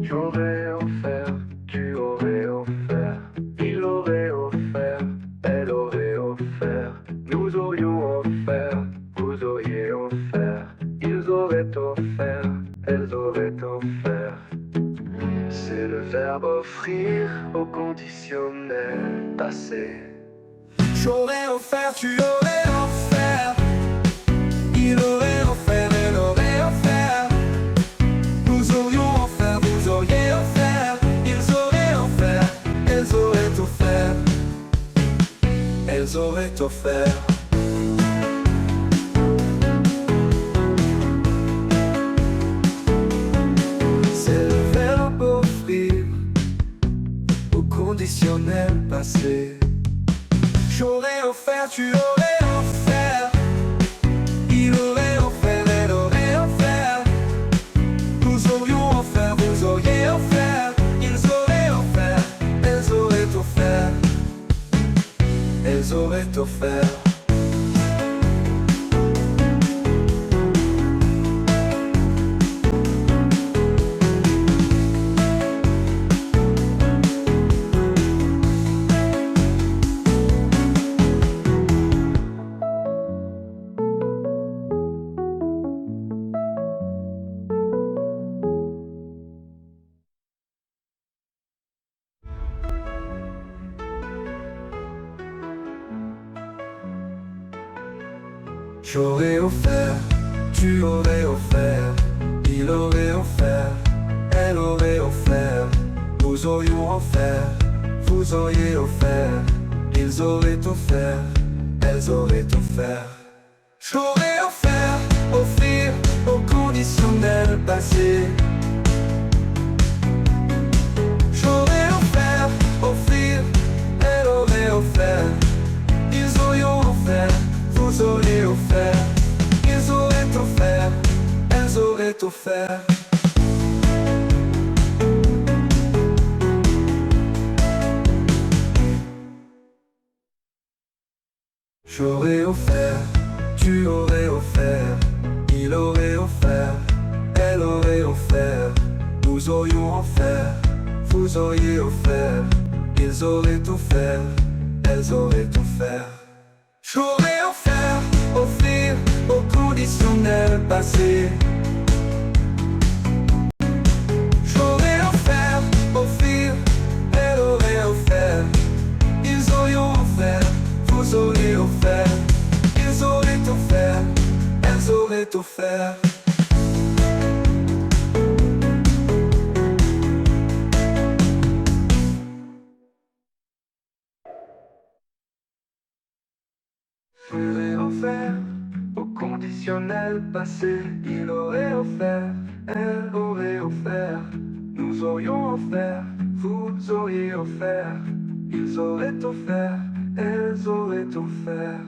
J'aurais offert, tu aurais offert, il aurait offert, elle aurait offert, nous aurions offert, vous auriez offert, ils auraient offert, elles auraient offert. C'est le verbe offrir au conditionnel passé. J'aurais offert, tu aurais offert, il aurait offert, elle aurait offert, nous aurions offert, vous auriez offert, ils auraient offert, elles auraient offert, elles auraient offert. C'est le verbe offrir au conditionnel passé. J'aurais offert, tu aurais offert, il aurait offert, elle aurait offert, nous aurions offert, vous auriez offert, ils auraient offert, elles auraient offert, elles auraient offert. J'aurais offert, tu aurais offert, il aurait offert, elle aurait offert, nous aurions offert, vous auriez offert, ils auraient offert, elles auraient offert. J'aurais offert, offrir au conditionnel passé. J'aurais offert, offrir, elle aurait offert, ils auraient offert, vous auriez offert, ils auraient offert, elles auraient offert. J'aurais offert, tu aurais offert, il aurait offert, elle aurait offert, nous aurions offert, vous auriez offert, ils auraient offert, elles auraient offert. J'aurais offert, offrir au conditionnel passé. J'aurais offert, offrir, elle aurait offert, ils auraient offert, vous auriez offert, ils auraient offert, elles auraient offert. J'aurais offert au conditionnel passé. Il aurait offert, elle aurait offert, nous aurions offert, vous auriez offert, ils auraient offert, elles auraient offert.